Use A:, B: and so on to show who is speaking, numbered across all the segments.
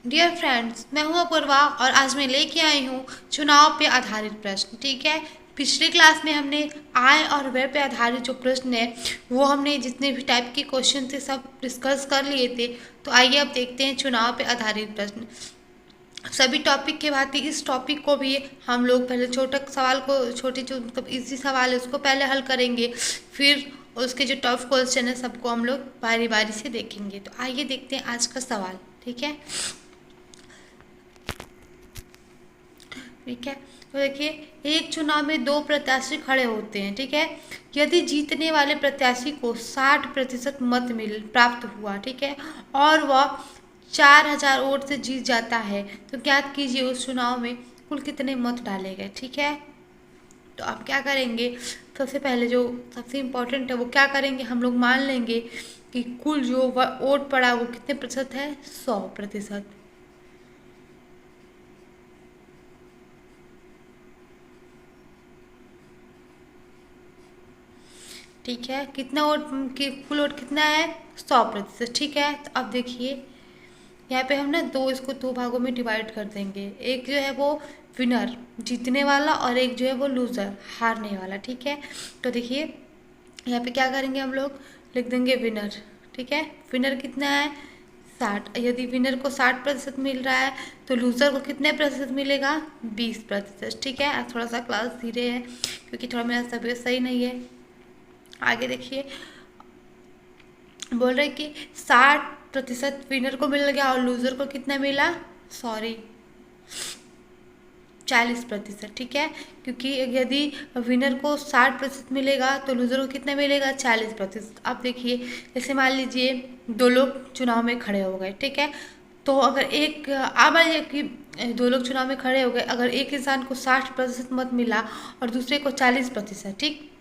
A: Dear friends, मैं हूं अपूर्वा और आज मैं लेके आई हूं चुनाव पे आधारित प्रश्न। ठीक है। पिछले क्लास में हमने आय और व्यय पे आधारित जो प्रश्न है वो हमने जितने भी टाइप के क्वेश्चन थे सब डिस्कस कर लिए थे। तो आइए अब देखते हैं चुनाव पे आधारित प्रश्न। सभी टॉपिक के भांति इस टॉपिक को भी हम लोग पहले छोटे सवाल को छोटे जो मतलब इजी सवाल है उसको पहले हल करेंगे, फिर उसके जो टफ क्वेश्चन है सबको हम लोग बारी बारी से देखेंगे। तो आइए देखते हैं आज का सवाल। ठीक है। ठीक है। तो देखिए, एक चुनाव में दो प्रत्याशी खड़े होते हैं। ठीक है। यदि जीतने वाले प्रत्याशी को 60% मत मिल प्राप्त हुआ, ठीक है, और वह 4000 वोट से जीत जाता है, तो ज्ञात कीजिए उस चुनाव में कुल कितने मत डाले गए। ठीक है। तो आप क्या करेंगे, सबसे पहले जो सबसे इम्पोर्टेंट है वो क्या करेंगे, हम लोग मान लेंगे कि कुल जो वोट पड़ा वो कितने प्रतिशत है, 100%। ठीक है। कितना वोट की कुल वोट कितना है, 100%। ठीक है। तो अब देखिए यहाँ पे हम ना इसको दो भागों में डिवाइड कर देंगे। एक जो है वो विनर जीतने वाला और एक जो है वो लूज़र हारने वाला। ठीक है। तो देखिए यहाँ पे क्या करेंगे, हम लोग लिख देंगे विनर। ठीक है। विनर कितना है, 60। यदि विनर को 60% मिल रहा है तो लूज़र को कितने प्रतिशत मिलेगा, 20%। ठीक है। आज थोड़ा सा क्लास धीरे है क्योंकि थोड़ा मेरा तबीयत सही नहीं है। आगे देखिए, बोल रहे कि 60% विनर को मिल गया और लूजर को कितना मिला, सॉरी 40%। ठीक है। क्योंकि यदि विनर को 60% मिलेगा तो लूजर को कितना मिलेगा, 40%। अब देखिए, जैसे मान लीजिए दो लोग चुनाव में खड़े हो गए। ठीक है। तो अगर एक आप मान लीजिए कि दो लोग चुनाव में खड़े हो गए, अगर एक इंसान को 60% मत मिला और दूसरे को 40%, ठीक,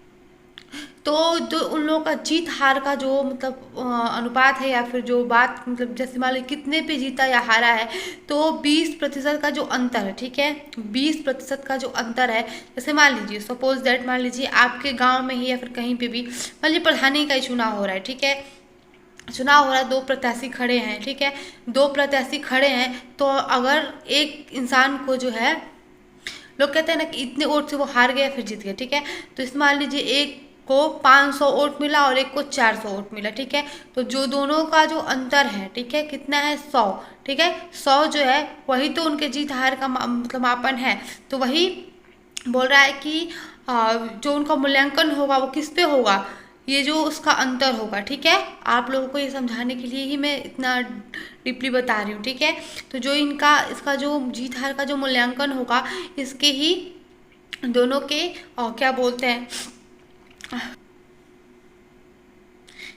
A: तो जो उन लोगों का जीत हार का जो मतलब अनुपात है या फिर जो बात मतलब जैसे मान लीजिए कितने पे जीता या हारा है, तो 20% का जो अंतर है। ठीक है। 20% का जो अंतर है, जैसे मान लीजिए सपोज दैट, मान लीजिए आपके गांव में ही या फिर कहीं पे भी मान लीजिए प्रधानी का ही चुनाव हो रहा है। ठीक है। चुनाव हो रहा है, दो प्रत्याशी खड़े हैं। ठीक है। दो प्रत्याशी खड़े हैं, तो अगर एक इंसान को जो है, लोग कहते हैं ना कि इतने वोट से वो हार गया फिर जीत गया। ठीक है। तो इस मान लीजिए एक को 500 वोट मिला और एक को 400 वोट मिला। ठीक है। तो जो दोनों का जो अंतर है, ठीक है, कितना है, 100। ठीक है। 100 जो है वही तो उनके जीत हार का मतलब मापन है। तो वही बोल रहा है कि जो उनका मूल्यांकन होगा वो किस पे होगा, ये जो उसका अंतर होगा। ठीक है। आप लोगों को ये समझाने के लिए ही मैं इतना डीपली बता रही हूँ। ठीक है। तो जो इनका इसका जो जीत हार का जो मूल्यांकन होगा, इसके ही दोनों के क्या बोलते हैं,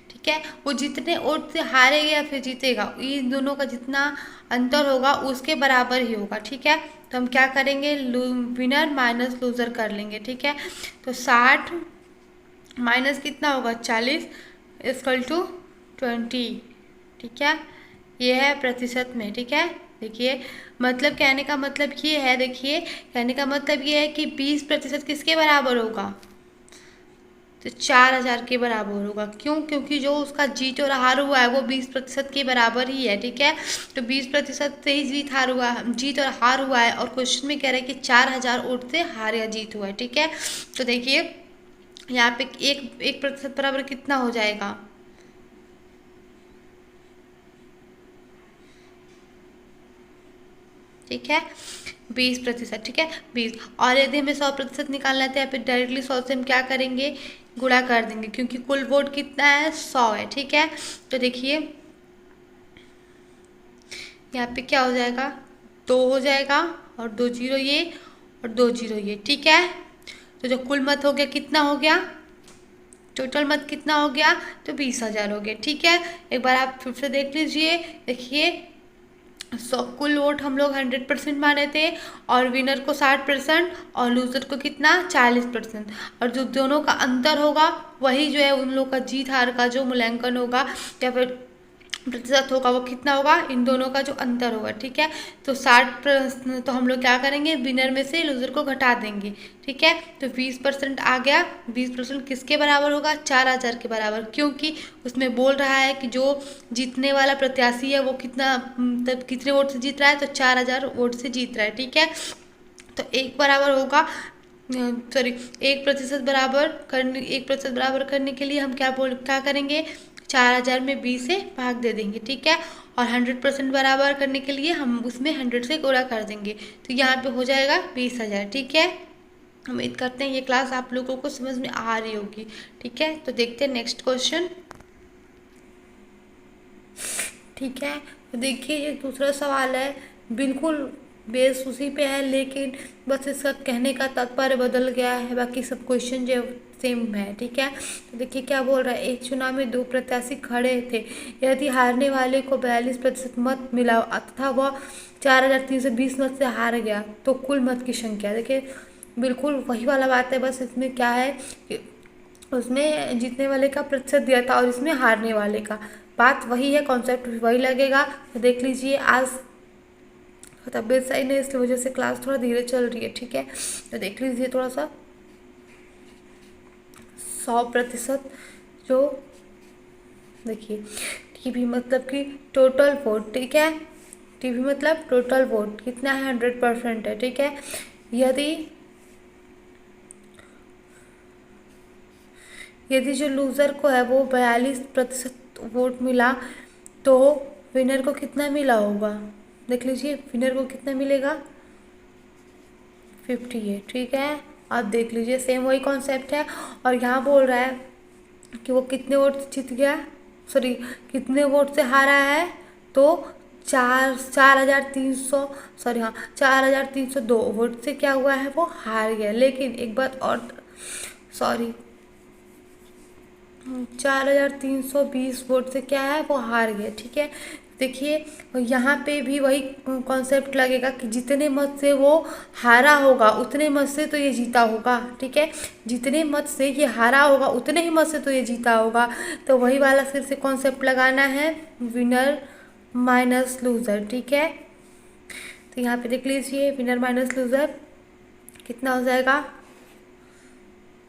A: ठीक है, वो जितने वोट से हारेगा या फिर जीतेगा, इन दोनों का जितना अंतर होगा उसके बराबर ही होगा। ठीक है। तो हम क्या करेंगे, विनर माइनस लूजर कर लेंगे। ठीक है। तो 60 माइनस कितना होगा, 40 इक्वल टू 20। ठीक है। ये है प्रतिशत में। ठीक है। देखिए, मतलब कहने का मतलब ये है, देखिए कहने का मतलब ये है कि 20% किसके बराबर होगा, तो 4000 के बराबर होगा। क्यों, क्योंकि जो उसका जीत और हार हुआ है वो 20% के बराबर ही है। ठीक है। तो 20% से ही जीत और हार हुआ है, और क्वेश्चन में कह रहे हैं कि 4000 वोट से हार या जीत हुआ है। ठीक है। तो देखिए यहाँ पे एक प्रतिशत बराबर कितना हो जाएगा, ठीक है, 20%। ठीक है, 20। और यदि हमें 100% निकालना है तो यहाँ पे डायरेक्टली 100 से हम क्या करेंगे, गुणा कर देंगे, क्योंकि कुल वोट कितना है, 100 है। ठीक है। तो देखिए यहाँ पे क्या हो जाएगा, 2 हो जाएगा और 2 जीरो ये और 2 जीरो ये। ठीक है। तो जो कुल मत हो गया कितना हो गया, टोटल मत कितना हो गया, तो 20,000 हो गया। ठीक है। एक बार आप फिर से देख लीजिए। देखिए कुल वोट हम लोग 100% माने थे, और विनर को 60% और लूजर को कितना, 40%। और जो दोनों का अंतर होगा वही जो है उन लोग का जीत हार का जो मूल्यांकन होगा या फिर प्रतिशत होगा वो कितना होगा, इन दोनों का जो अंतर होगा। ठीक है, तो 60 तो हम लोग क्या करेंगे, विनर में से लूजर को घटा देंगे। ठीक है, तो 20% आ गया। 20% किसके बराबर होगा, 4000 के बराबर, क्योंकि उसमें बोल रहा है कि जो जीतने वाला प्रत्याशी है वो कितना मतलब कितने वोट से जीत रहा है, तो 4000 वोट से जीत रहा है। ठीक है, तो एक बराबर होगा, सॉरी 1% बराबर करने, 1% बराबर करने के लिए हम क्या करेंगे, 4000 में 20 से भाग दे देंगे। ठीक है, और 100% बराबर करने के लिए हम उसमें 100 से गुणा कर देंगे, तो यहाँ पे हो जाएगा 20,000। ठीक है, उम्मीद करते हैं ये क्लास आप लोगों को समझ में आ रही होगी। ठीक है, तो देखते हैं नेक्स्ट क्वेश्चन। ठीक है, तो देखिए ये दूसरा सवाल है, बिल्कुल बेस उसी पे है, लेकिन बस इसका कहने का तात्पर्य बदल गया है, बाकी सब क्वेश्चन जो सेम है। ठीक है, तो देखिए क्या बोल रहा है, एक चुनाव में 2 प्रत्याशी खड़े थे, यदि हारने वाले को 42% मत मिला तथा वह 4320 मत से हार गया तो कुल मत की संख्या। देखिए बिल्कुल वही वाला बात है, बस इसमें क्या है कि उसमें जीतने वाले का प्रतिशत दिया था और इसमें हारने वाले का, बात वही है, कॉन्सेप्ट भी वही लगेगा। तो देख लीजिए आज तबीयत सही नहीं, इसकी वजह से क्लास थोड़ा धीरे चल रही है। ठीक है, तो देख लीजिए थोड़ा सा 100% जो देखिए टीवी मतलब कि टोटल वोट। ठीक है, टीवी मतलब टोटल वोट कितना है, 100% है। ठीक है, यदि जो लूज़र को है वो 42% वोट मिला तो विनर को कितना मिला होगा, देख लीजिए विनर को कितना मिलेगा, 58। ठीक है, अब देख लीजिए सेम वही कॉन्सेप्ट है, और यहाँ बोल रहा है कि वो कितने वोट से जीत गया, सॉरी कितने वोट से हारा है, तो 4,302 वोट से क्या हुआ है, वो हार गया। लेकिन एक बात और, सॉरी 4,320 वोट से क्या है, वो हार गया। ठीक है, देखिए यहाँ पे भी वही कॉन्सेप्ट लगेगा कि जितने मत से वो हारा होगा उतने मत से तो ये जीता होगा। ठीक है, जितने मत से ये हारा होगा उतने ही मत से तो ये जीता होगा, तो वही वाला फिर से कॉन्सेप्ट लगाना है, विनर माइनस लूज़र। ठीक है, तो यहाँ पे देख लीजिए विनर माइनस लूज़र कितना हो जाएगा,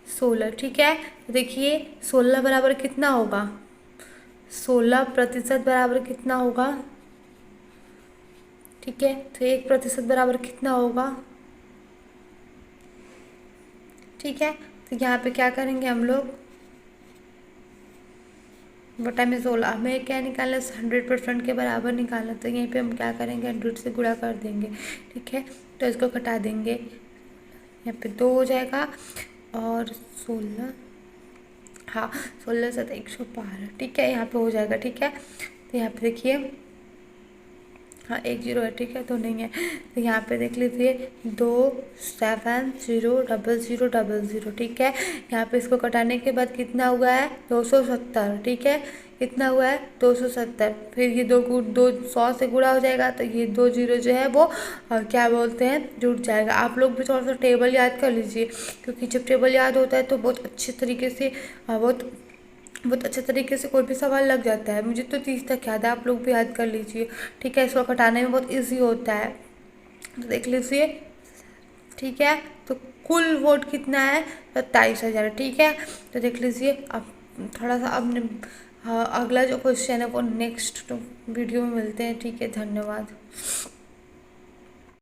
A: 16। ठीक है, तो देखिए 16 बराबर कितना होगा, 16% बराबर कितना होगा। ठीक है, तो 1% बराबर कितना होगा। ठीक है, तो यहाँ पे क्या करेंगे हम लोग, बटा में 16, हमें क्या निकालना है, 100% के बराबर निकालना, तो यहीं पे हम क्या करेंगे, 100 से गुणा कर देंगे। ठीक है, तो इसको घटा देंगे, यहाँ पे 2 हो जाएगा और 16, हाँ 16 से 112। ठीक है, यहाँ पे हो जाएगा। ठीक है, तो यहाँ पे देखिए हाँ 10 है। ठीक है, तो नहीं है, तो यहाँ पे देख लीजिए 27000000। ठीक है, यहाँ पे इसको कटाने के बाद कितना हुआ है, 270। ठीक है, कितना हुआ है, 270, फिर ये 100 से गुणा हो जाएगा, तो ये 2 जीरो जो है वो क्या बोलते हैं, जुड़ जाएगा। आप लोग भी थोड़ा सा टेबल याद कर लीजिए, क्योंकि जब टेबल याद होता है तो बहुत अच्छे तरीके से बहुत अच्छे तरीके से कोई भी सवाल लग जाता है। मुझे तो 30 तक याद है, आप लोग भी याद कर लीजिए। ठीक है, इसको घटाने में बहुत इजी होता है, तो देख लीजिए। ठीक है, तो कुल वोट कितना है, 27,000। ठीक है, तो देख लीजिए अब थोड़ा सा अब अगला जो क्वेश्चन है वो नेक्स्ट वीडियो में मिलते हैं। ठीक है, धन्यवाद।